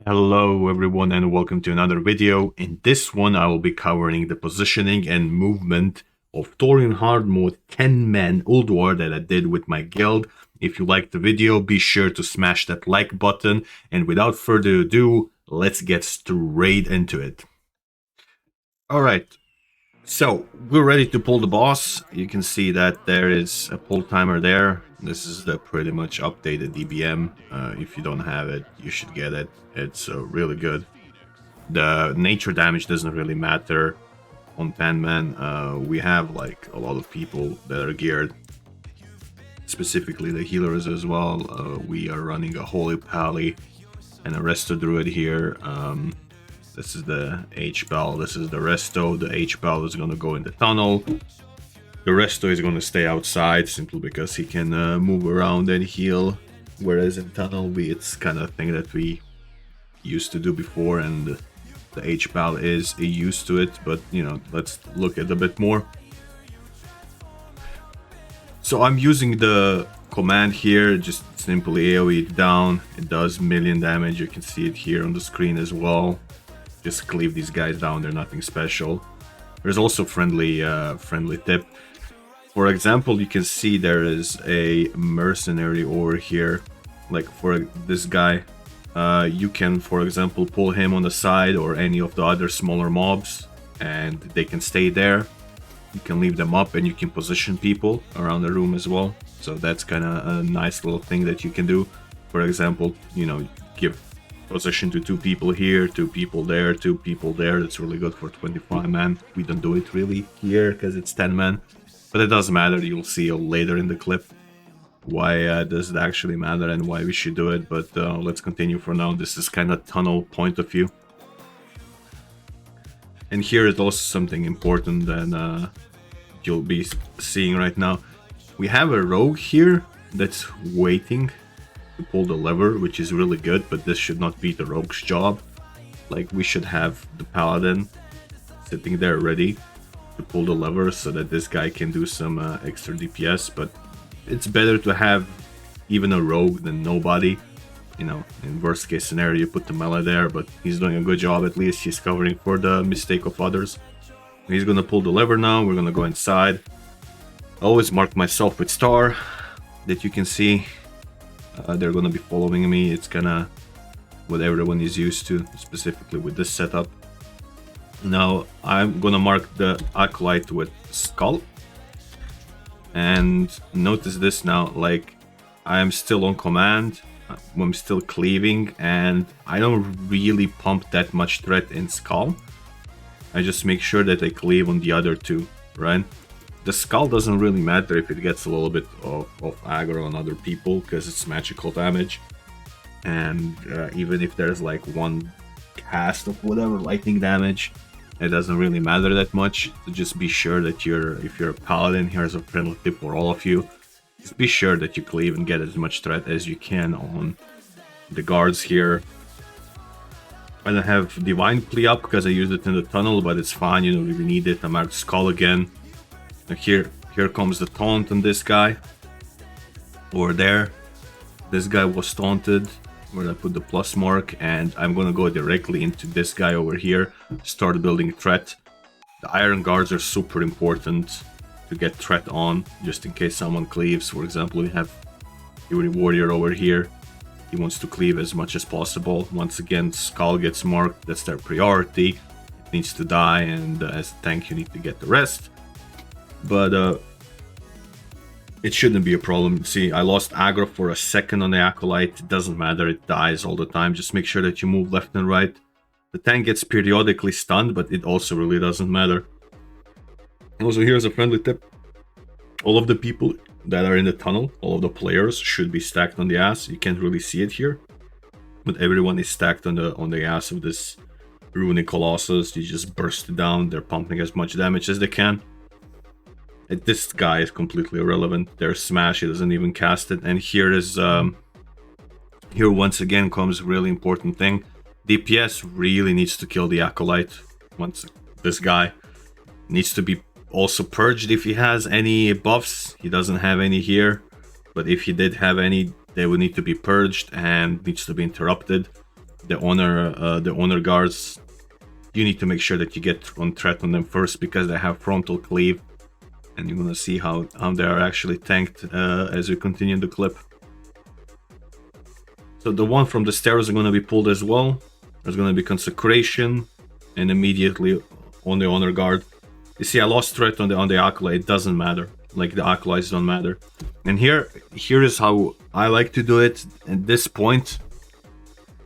Hello everyone and welcome to another video. In this one I will be covering the positioning and movement of Thorim hard mode 10-man Old War that I did with my guild. If you liked the video, be sure to smash that like button, and without further ado, let's get straight into it. Alright, so we're ready to pull the boss. You can see that there is a pull timer there. This is the pretty much updated DBM. If you don't have it, you should get it. It's really good. The nature damage doesn't really matter on 10 man. We have like a lot of people that are geared, specifically the healers as well. We are running a Holy Pally and a Resto Druid here. This is the H-Bell, this is the Resto. The H-Bell is going to go in the tunnel. The Resto is going to stay outside simply because he can move around and heal. Whereas in tunnel, it's kind of thing that we used to do before, and the H-Bell is used to it. But, you know, let's look at a bit more. So I'm using the command here, just simply AoE it down. It does million damage. You can see it here on the screen as well. Just cleave these guys down, they're nothing special. There's also friendly tip. For example, you can see there is a mercenary over here. Like for this guy, you can, for example, pull him on the side or any of the other smaller mobs, and they can stay there. You can leave them up and you can position people around the room as well. So that's kind of a nice little thing that you can do. For example, you know, give position to 2 people here, 2 people there, 2 people there. That's really good for 25 man. We don't do it really here because it's 10 man, but it doesn't matter. You'll see later in the clip why does it actually matter and why we should do it. But let's continue for now. This is kind of tunnel point of view. And here is also something important that you'll be seeing right now. We have a rogue here that's waiting to pull the lever, which is really good, but this should not be the rogue's job. Like, we should have the paladin sitting there ready to pull the lever so that this guy can do some extra DPS. But it's better to have even a rogue than nobody. You know, in worst case scenario, you put the melee there, but he's doing a good job. At least he's covering for the mistake of others. He's gonna pull the lever now. We're gonna go inside. I always mark myself with star that you can see. They're gonna be following me. It's kinda what everyone is used to, specifically with this setup. Now I'm gonna mark the acolyte with skull. And notice this now, like, I'm still on command. I'm still cleaving, and I don't really pump that much threat in skull. I just make sure that I cleave on the other 2, right? The skull doesn't really matter if it gets a little bit of aggro on other people, because it's magical damage. And even if there's like 1 cast of whatever lightning damage, it doesn't really matter that much. So just be sure that if you're a paladin, here's a friendly tip for all of you. Just be sure that you cleave and get as much threat as you can on the guards here. I don't have Divine Plea up because I used it in the tunnel, but it's fine, you don't really need it. I marked Skull again. Now here comes the taunt on this guy. Over there. This guy was taunted. Where I put the plus mark, and I'm gonna go directly into this guy over here. Start building threat. The Iron Guards are super important to get threat on, just in case someone cleaves. For example, we have Fury Warrior over here. He wants to cleave as much as possible. Once again, Skull gets marked. That's their priority. It needs to die, and as a tank you need to get the rest. But it shouldn't be a problem. See, I lost aggro for a second on the acolyte. It doesn't matter, it dies all the time. Just make sure that you move left and right. The tank gets periodically stunned, but it also really doesn't matter. Also, here's a friendly tip. All of the people that are in the tunnel, all of the players, should be stacked on the ass. You can't really see it here, but everyone is stacked on the ass of this Runic Colossus. You just burst it down. They're pumping as much damage as they can. This guy is completely irrelevant. Their smash, he doesn't even cast it. And here is here once again comes a really important thing. DPS really needs to kill the acolyte. Once this guy needs to be also purged if he has any buffs. He doesn't have any here, but if he did have any, they would need to be purged and needs to be interrupted. the honor guards, you need to make sure that you get on threat on them first, because they have frontal cleave, and you're gonna see how they are actually tanked as we continue the clip. So the one from the stairs are gonna be pulled as well. There's gonna be consecration, and immediately on the honor guard. You see, I lost threat on the acolyte. It doesn't matter. Like, the acolytes don't matter. And here is how I like to do it. At this point,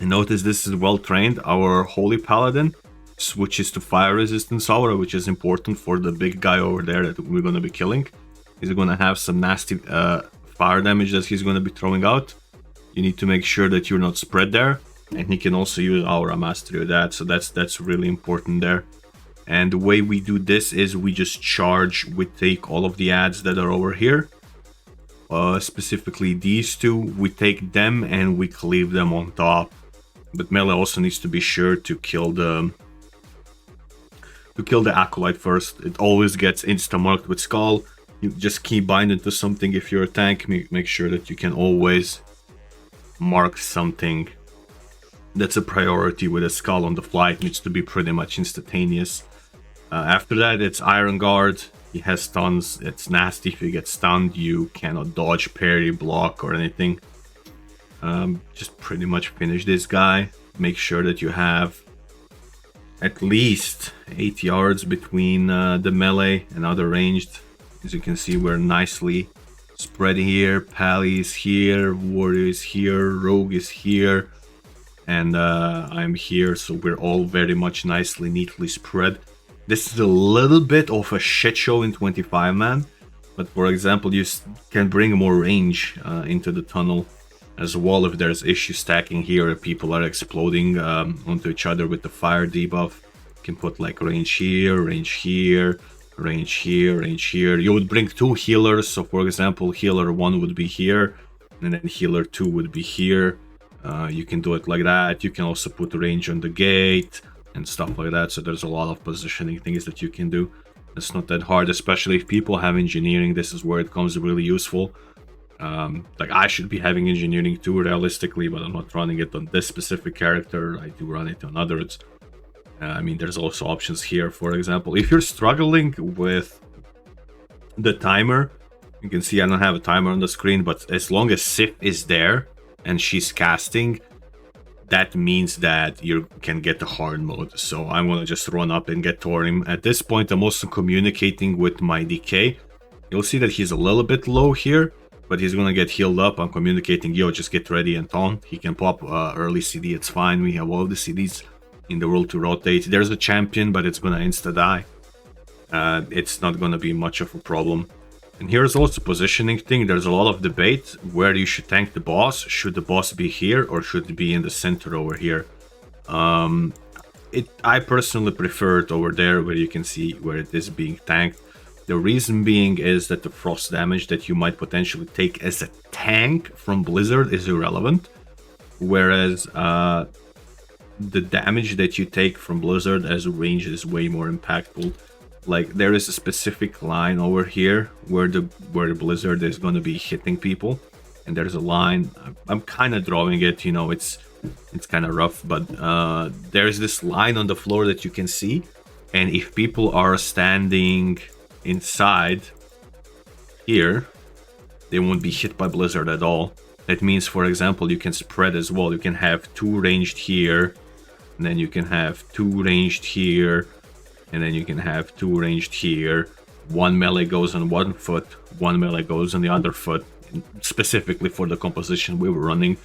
notice this is well trained. Our holy paladin switches to fire resistance aura, which is important for the big guy over there that we're gonna be killing. He's gonna have some nasty fire damage that he's gonna be throwing out. You need to make sure that you're not spread there, and he can also use aura mastery of that. So that's really important there. And the way we do this is we just charge. We take all of the ads that are over here, specifically these two. We take them and we cleave them on top. But melee also needs to be sure to kill the acolyte first. It always gets insta-marked with skull. You just keep binding to something. If you're a tank, make sure that you can always mark something that's a priority with a skull on the fly. It needs to be pretty much instantaneous. After that, it's Iron Guard. He has stuns. It's nasty. If you get stunned, you cannot dodge, parry, block, or anything. Just pretty much finish this guy. Make sure that you have at least 8 yards between the melee and other ranged. As you can see, we're nicely spread here. Pally is here, Warrior is here, Rogue is here, and I'm here. So we're all very much nicely, neatly spread. This is a little bit of a shit show in 25-man, but for example, you can bring more range into the tunnel as well if there's issue stacking here, if people are exploding onto each other with the fire debuff. You can put like range here, range here, range here, range here. You would bring 2 healers, so for example, healer 1 would be here, and then healer 2 would be here. You can do it like that. You can also put range on the gate and stuff like that. So there's a lot of positioning things that you can do. It's not that hard, especially if people have engineering. This is where it comes really useful. Like, I should be having engineering too, realistically, but I'm not running it on this specific character. I do run it on others. I mean, there's also options here. For example, if you're struggling with the timer, you can see I don't have a timer on the screen, but as long as Sif is there and she's casting, that means that you can get the hard mode. So I'm gonna just run up and get Thorim. At this point, I'm also communicating with my DK. You'll see that he's a little bit low here, but he's gonna get healed up. I'm communicating, yo, just get ready and taunt. He can pop early CD, it's fine. We have all the CDs in the world to rotate. There's a champion, but it's gonna insta-die. It's not gonna be much of a problem. And here's also positioning thing. There's a lot of debate where you should tank the boss. Should the boss be here or should it be in the center over here? I personally prefer it over there where you can see where it is being tanked. The reason being is that the frost damage that you might potentially take as a tank from Blizzard is irrelevant. Whereas the damage that you take from Blizzard as a range is way more impactful. Like, there is a specific line over here where the Blizzard is going to be hitting people, and there's a line. I'm kind of drawing it, you know, it's kind of rough, but there's this line on the floor that you can see, and if people are standing inside here, they won't be hit by Blizzard at all. That means, for example, you can spread as well. You can have 2 ranged here, and then you can have 2 ranged here, and then you can have 2 ranged here. 1 melee goes on 1 foot, 1 melee goes on the other foot, specifically for the composition we were running.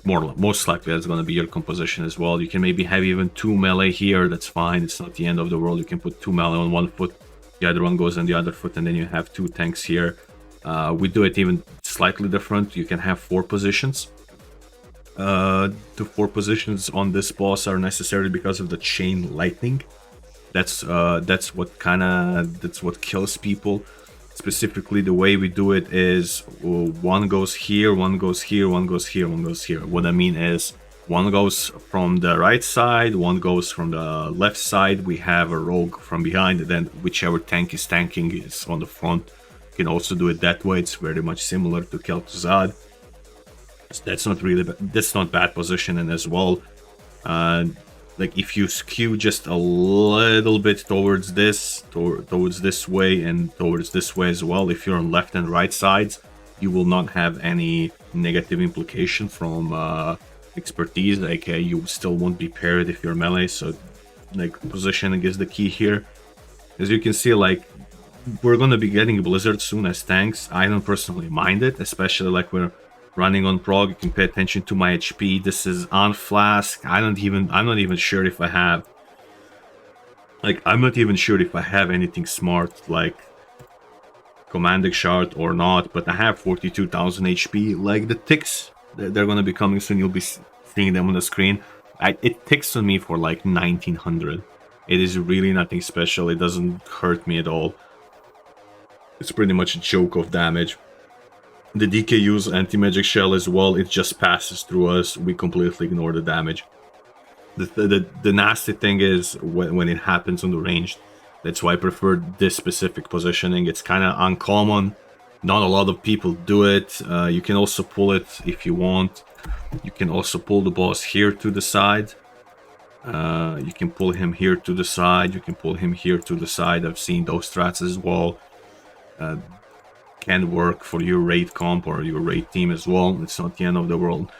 Most likely that's going to be your composition as well. You can maybe have even 2 melee here, that's fine, it's not the end of the world. You can put 2 melee on 1 foot, the other one goes on the other foot, and then you have 2 tanks here. We do it even slightly different. You can have 4 positions. The 4 positions on this boss are necessary because of the chain lightning. That's what kills people. Specifically, the way we do it is 1 goes here, 1 goes here, 1 goes here, 1 goes here. What I mean is 1 goes from the right side, 1 goes from the left side. We have a rogue from behind, and then whichever tank is tanking is on the front. You can also do it that way. It's very much similar to Kel'Thuzad. That's not bad positioning as well. Like if you skew just a little bit towards this, towards this way and towards this way as well, if you're on left and right sides, you will not have any negative implication from expertise. Like you still won't be parried if you're melee. So like positioning is the key here. As you can see, like we're gonna be getting Blizzard soon as tanks. I don't personally mind it, especially like we're running on prog. You can pay attention to my HP. This is on flask. I'm not even sure if I have, like, I'm not even sure if I have anything smart like commanding shard or not, but I have 42,000 HP. Like the ticks, they're gonna be coming soon. You'll be seeing them on the screen. It ticks on me for like 1900. It is really nothing special. It doesn't hurt me at all. It's pretty much a joke of damage. The DKU's anti-magic shell as well, it just passes through us. We completely ignore the damage. The nasty thing is when it happens on the range. That's why I prefer this specific positioning. It's kind of uncommon. Not a lot of people do it. You can also pull it if you want. You can also pull the boss here to the side. You can pull him here to the side. You can pull him here to the side. I've seen those strats as well. Can work for your raid comp or your raid team as well. It's not the end of the world.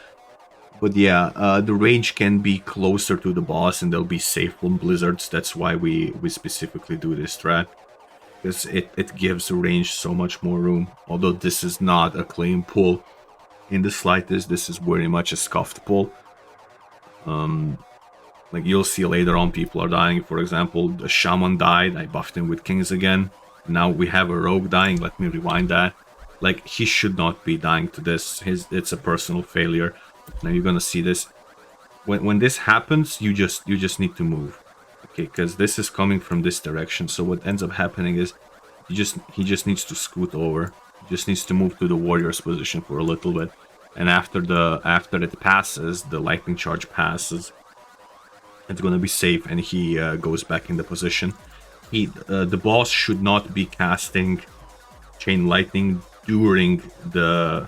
But yeah, the range can be closer to the boss and they'll be safe from blizzards. That's why we specifically do this strat. Because it gives the range so much more room. Although this is not a clean pull in the slightest. This is very much a scuffed pull. Like you'll see later on people are dying. For example, the shaman died. I buffed him with kings again. Now we have a rogue dying. Let me rewind that. Like he should not be dying to this. It's a personal failure. Now you're gonna see this. When this happens, you just need to move. Okay, because this is coming from this direction. So what ends up happening is he just needs to scoot over. He just needs to move to the warrior's position for a little bit. And after it passes, the lightning charge passes. It's gonna be safe, and he goes back in the position. The boss should not be casting chain lightning during the.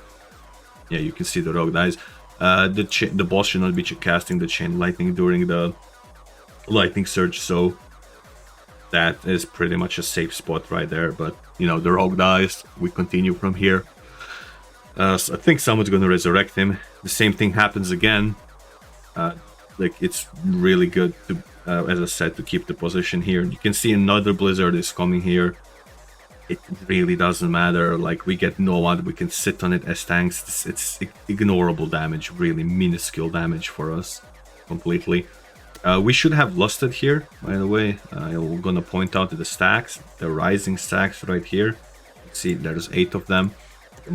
Yeah, you can see the rogue dies. The boss should not be casting the chain lightning during the lightning surge, so that is pretty much a safe spot right there. But you know, the rogue dies. We continue from here. So I think someone's gonna resurrect him. The same thing happens again. Like it's really good to, as I said, to keep the position here. You can see another blizzard is coming here. It really doesn't matter. Like we get Nomad, we can sit on it as tanks. It's ignorable damage, really minuscule damage for us, completely. We should have lost it here, by the way. I'm gonna point out the stacks, the rising stacks right here. See, there's 8 of them. The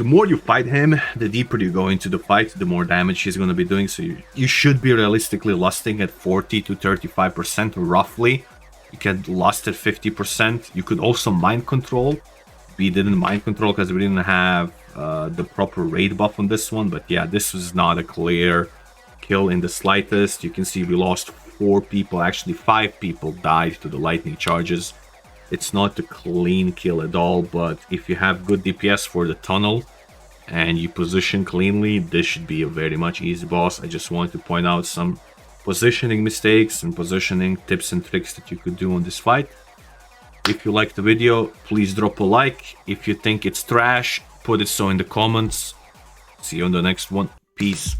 more you fight him, the deeper you go into the fight, the more damage he's going to be doing. So you should be realistically lusting at 40 to 35% roughly. You can lust at 50%. You could also mind control. We didn't mind control because we didn't have the proper raid buff on this one. But yeah, this was not a clear kill in the slightest. You can see we lost 4 people. Actually, 5 people died to the lightning charges. It's not a clean kill at all, but if you have good DPS for the tunnel and you position cleanly, this should be a very much easy boss. I just wanted to point out some positioning mistakes and positioning tips and tricks that you could do on this fight. If you liked the video, please drop a like. If you think it's trash, put it so in the comments. See you on the next one. Peace.